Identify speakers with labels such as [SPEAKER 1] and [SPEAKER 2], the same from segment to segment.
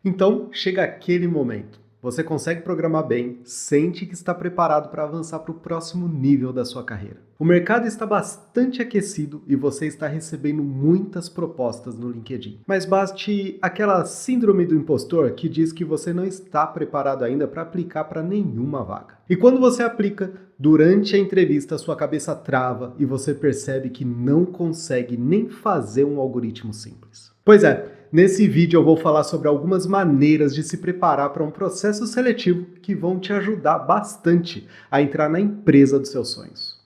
[SPEAKER 1] Então, chega aquele momento. Você consegue programar bem, sente que está preparado para avançar para o próximo nível da sua carreira. O mercado está bastante aquecido e você está recebendo muitas propostas no LinkedIn. Mas bate aquela síndrome do impostor que diz que você não está preparado ainda para aplicar para nenhuma vaga. E quando você aplica, durante a entrevista sua cabeça trava e você percebe que não consegue nem fazer um algoritmo simples. Pois é. Nesse vídeo eu vou falar sobre algumas maneiras de se preparar para um processo seletivo que vão te ajudar bastante a entrar na empresa dos seus sonhos.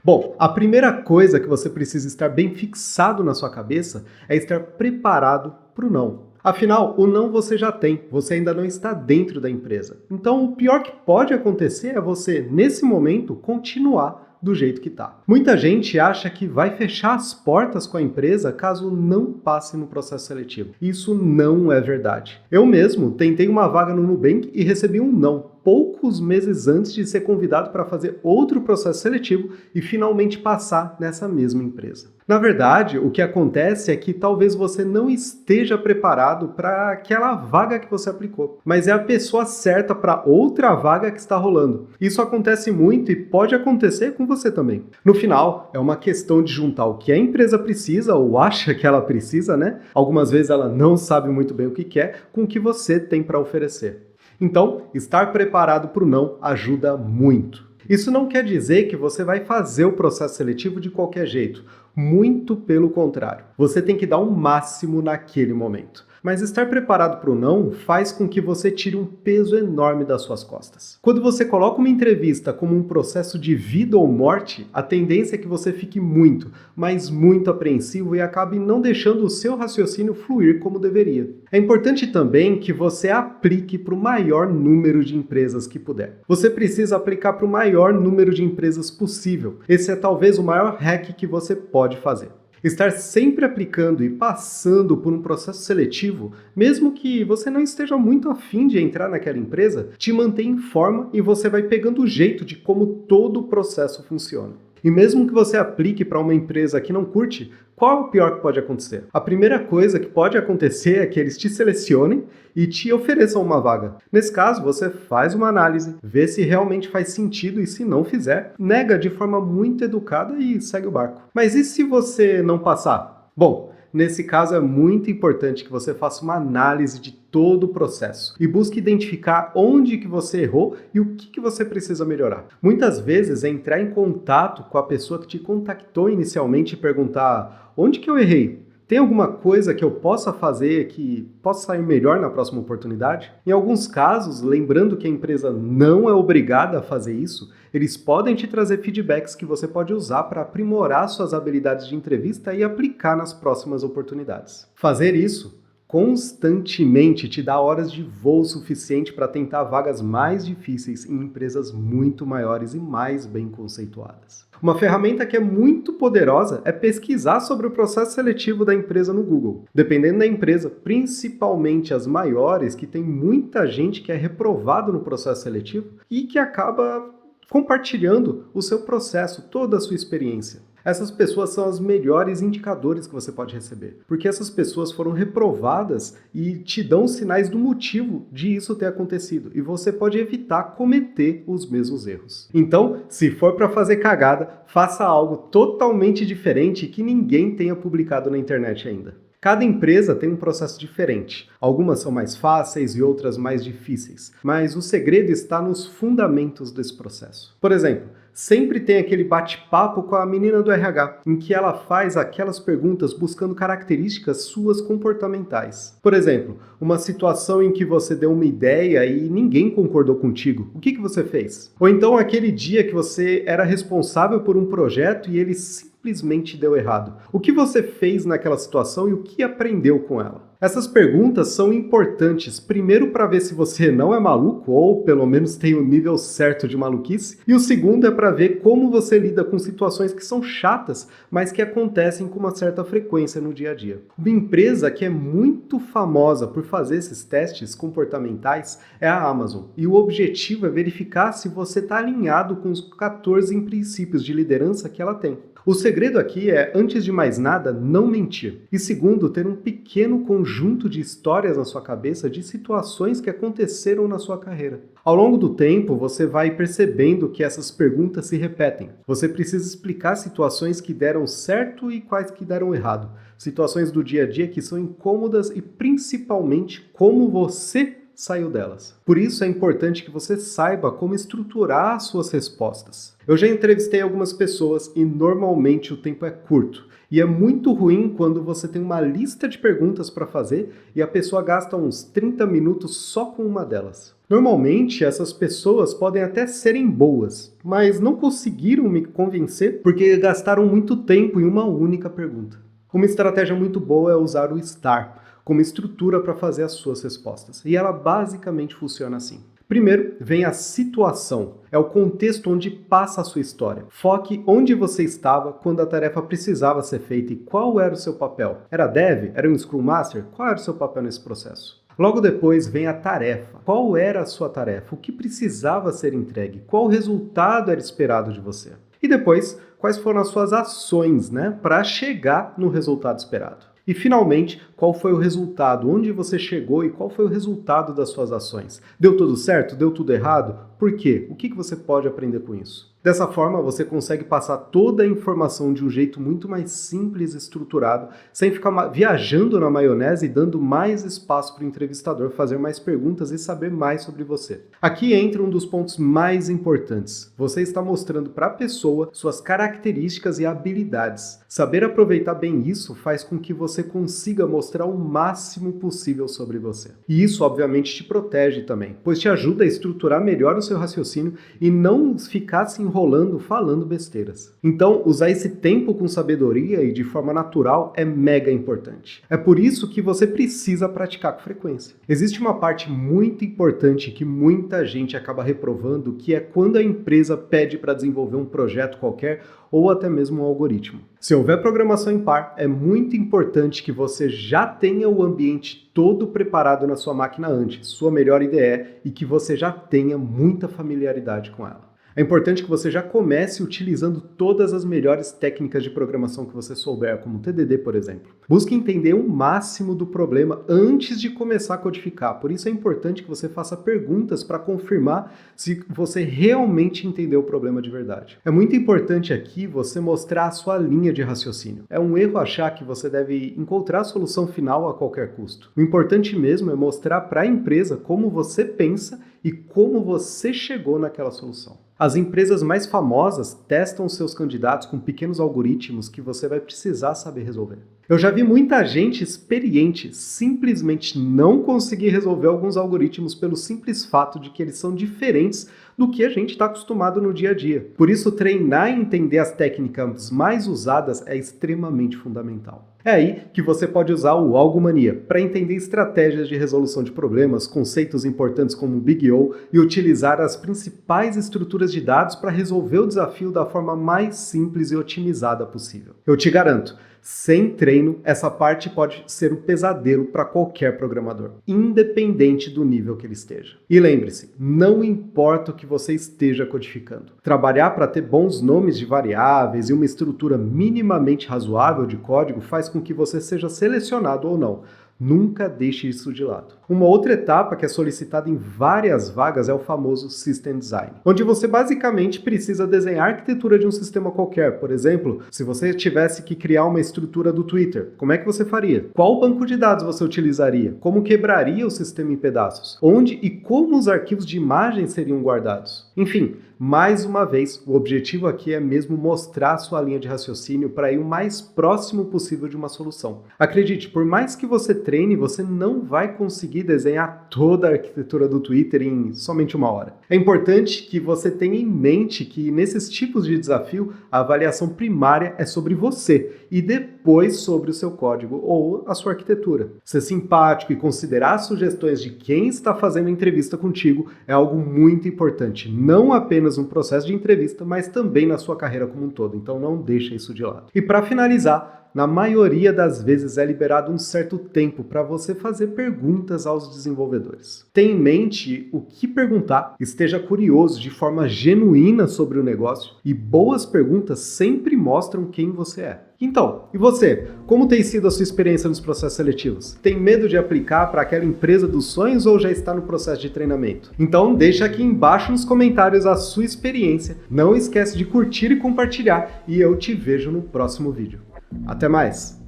[SPEAKER 1] Bom, a primeira coisa que você precisa estar bem fixado na sua cabeça é estar preparado para o não. Afinal, o não você já tem, você ainda não está dentro da empresa. Então, o pior que pode acontecer é você, nesse momento, continuar do jeito que está. Muita gente acha que vai fechar as portas com a empresa caso não passe no processo seletivo. Isso não é verdade. Eu mesmo tentei uma vaga no Nubank e recebi um não poucos meses antes de ser convidado para fazer outro processo seletivo e finalmente passar nessa mesma empresa. Na verdade, o que acontece é que talvez você não esteja preparado para aquela vaga que você aplicou, mas é a pessoa certa para outra vaga que está rolando. Isso acontece muito e pode acontecer com você também. No final, é uma questão de juntar o que a empresa precisa ou acha que ela precisa, né? Algumas vezes ela não sabe muito bem o que quer, com o que você tem para oferecer. Então, estar preparado para o não ajuda muito. Isso não quer dizer que você vai fazer o processo seletivo de qualquer jeito. Muito pelo contrário. Você tem que dar o máximo naquele momento. Mas estar preparado para o não faz com que você tire um peso enorme das suas costas. Quando você coloca uma entrevista como um processo de vida ou morte, a tendência é que você fique muito, mas muito apreensivo e acabe não deixando o seu raciocínio fluir como deveria. É importante também que você aplique para o maior número de empresas que puder. Você precisa aplicar para o maior número de empresas possível. Esse é talvez o maior hack que você pode fazer. Estar sempre aplicando e passando por um processo seletivo, mesmo que você não esteja muito afim de entrar naquela empresa, te mantém em forma e você vai pegando o jeito de como todo o processo funciona. E mesmo que você aplique para uma empresa que não curte, qual é o pior que pode acontecer? A primeira coisa que pode acontecer é que eles te selecionem e te ofereçam uma vaga. Nesse caso, você faz uma análise, vê se realmente faz sentido e se não fizer, nega de forma muito educada e segue o barco. Mas e se você não passar? Bom, nesse caso é muito importante que você faça uma análise de todo o processo e busque identificar onde que você errou e o que você precisa melhorar. Muitas vezes é entrar em contato com a pessoa que te contactou inicialmente e perguntar: onde que eu errei? Tem alguma coisa que eu possa fazer que possa sair melhor na próxima oportunidade? Em alguns casos, lembrando que a empresa não é obrigada a fazer isso, eles podem te trazer feedbacks que você pode usar para aprimorar suas habilidades de entrevista e aplicar nas próximas oportunidades. Fazer isso constantemente te dá horas de voo suficiente para tentar vagas mais difíceis em empresas muito maiores e mais bem conceituadas. Uma ferramenta que é muito poderosa é pesquisar sobre o processo seletivo da empresa no Google. Dependendo da empresa, principalmente as maiores, que tem muita gente que é reprovado no processo seletivo e que acaba compartilhando o seu processo, toda a sua experiência. Essas pessoas são os melhores indicadores que você pode receber, porque essas pessoas foram reprovadas e te dão sinais do motivo de isso ter acontecido, e você pode evitar cometer os mesmos erros. Então, se for para fazer cagada, faça algo totalmente diferente que ninguém tenha publicado na internet ainda. Cada empresa tem um processo diferente. Algumas são mais fáceis e outras mais difíceis, mas o segredo está nos fundamentos desse processo. Por exemplo, sempre tem aquele bate-papo com a menina do RH, em que ela faz aquelas perguntas buscando características suas comportamentais. Por exemplo, uma situação em que você deu uma ideia e ninguém concordou contigo. O que você fez? Ou então aquele dia que você era responsável por um projeto e ele simplesmente deu errado. O que você fez naquela situação e o que aprendeu com ela? Essas perguntas são importantes, primeiro para ver se você não é maluco ou pelo menos tem o nível certo de maluquice, e o segundo é para ver como você lida com situações que são chatas, mas que acontecem com uma certa frequência no dia a dia. Uma empresa que é muito famosa por fazer esses testes comportamentais é a Amazon, e o objetivo é verificar se você está alinhado com os 14 princípios de liderança que ela tem. O segredo aqui é, antes de mais nada, não mentir. E segundo, ter um pequeno conjunto de histórias na sua cabeça de situações que aconteceram na sua carreira. Ao longo do tempo, você vai percebendo que essas perguntas se repetem. Você precisa explicar situações que deram certo e quais que deram errado. Situações do dia a dia que são incômodas e principalmente como você saiu delas. Por isso é importante que você saiba como estruturar as suas respostas. Eu já entrevistei algumas pessoas e normalmente o tempo é curto. E é muito ruim quando você tem uma lista de perguntas para fazer e a pessoa gasta uns 30 minutos só com uma delas. Normalmente essas pessoas podem até serem boas, mas não conseguiram me convencer porque gastaram muito tempo em uma única pergunta. Uma estratégia muito boa é usar o STAR como estrutura para fazer as suas respostas. E ela basicamente funciona assim. Primeiro, vem a situação. É o contexto onde passa a sua história. Foque onde você estava quando a tarefa precisava ser feita e qual era o seu papel. Era dev? Era um Scrum Master? Qual era o seu papel nesse processo? Logo depois vem a tarefa. Qual era a sua tarefa? O que precisava ser entregue? Qual resultado era esperado de você? E depois, quais foram as suas ações, para chegar no resultado esperado? E, finalmente, qual foi o resultado? Onde você chegou e qual foi o resultado das suas ações? Deu tudo certo? Deu tudo errado? Por quê? O que você pode aprender com isso? Dessa forma, você consegue passar toda a informação de um jeito muito mais simples e estruturado, sem ficar viajando na maionese e dando mais espaço para o entrevistador fazer mais perguntas e saber mais sobre você. Aqui entra um dos pontos mais importantes. Você está mostrando para a pessoa suas características e habilidades. Saber aproveitar bem isso faz com que você consiga mostrar o máximo possível sobre você. E isso, obviamente, te protege também, pois te ajuda a estruturar melhor o seu raciocínio e não ficar se enrolando, falando besteiras. Então, usar esse tempo com sabedoria e de forma natural é mega importante. É por isso que você precisa praticar com frequência. Existe uma parte muito importante que muita gente acaba reprovando, que é quando a empresa pede para desenvolver um projeto qualquer ou até mesmo um algoritmo. Se houver programação em par, é muito importante que você já tenha o ambiente todo preparado na sua máquina antes, sua melhor IDE, e que você já tenha muita familiaridade com ela. É importante que você já comece utilizando todas as melhores técnicas de programação que você souber, como TDD, por exemplo. Busque entender o máximo do problema antes de começar a codificar. Por isso é importante que você faça perguntas para confirmar se você realmente entendeu o problema de verdade. É muito importante aqui você mostrar a sua linha de raciocínio. É um erro achar que você deve encontrar a solução final a qualquer custo. O importante mesmo é mostrar para a empresa como você pensa e como você chegou naquela solução. As empresas mais famosas testam seus candidatos com pequenos algoritmos que você vai precisar saber resolver. Eu já vi muita gente experiente simplesmente não conseguir resolver alguns algoritmos pelo simples fato de que eles são diferentes do que a gente está acostumado no dia a dia. Por isso, treinar e entender as técnicas mais usadas é extremamente fundamental. É aí que você pode usar o Algomania para entender estratégias de resolução de problemas, conceitos importantes como o Big O e utilizar as principais estruturas de dados para resolver o desafio da forma mais simples e otimizada possível. Eu te garanto, sem treino, essa parte pode ser um pesadelo para qualquer programador, independente do nível que ele esteja. E lembre-se, não importa o que você esteja codificando. Trabalhar para ter bons nomes de variáveis e uma estrutura minimamente razoável de código faz com que você seja selecionado ou não. Nunca deixe isso de lado. Uma outra etapa que é solicitada em várias vagas é o famoso System Design, onde você basicamente precisa desenhar a arquitetura de um sistema qualquer. Por exemplo, se você tivesse que criar uma estrutura do Twitter, como é que você faria? Qual banco de dados você utilizaria? Como quebraria o sistema em pedaços? Onde e como os arquivos de imagem seriam guardados? Enfim, mais uma vez, o objetivo aqui é mesmo mostrar a sua linha de raciocínio para ir o mais próximo possível de uma solução. Acredite, por mais que você treine, você não vai conseguir desenhar toda a arquitetura do Twitter em somente uma hora. É importante que você tenha em mente que nesses tipos de desafio, a avaliação primária é sobre você e depois sobre o seu código ou a sua arquitetura. Ser simpático e considerar as sugestões de quem está fazendo a entrevista contigo é algo muito importante, não apenas no processo de entrevista, mas também na sua carreira como um todo. Então não deixa isso de lado. E para finalizar, Na maioria das vezes é liberado um certo tempo para você fazer perguntas aos desenvolvedores. Tenha em mente o que perguntar, esteja curioso de forma genuína sobre o negócio e boas perguntas sempre mostram quem você é. Então, e você? Como tem sido a sua experiência nos processos seletivos? Tem medo de aplicar para aquela empresa dos sonhos ou já está no processo de treinamento? Então deixa aqui embaixo nos comentários a sua experiência. Não esquece de curtir e compartilhar e eu te vejo no próximo vídeo. Até mais!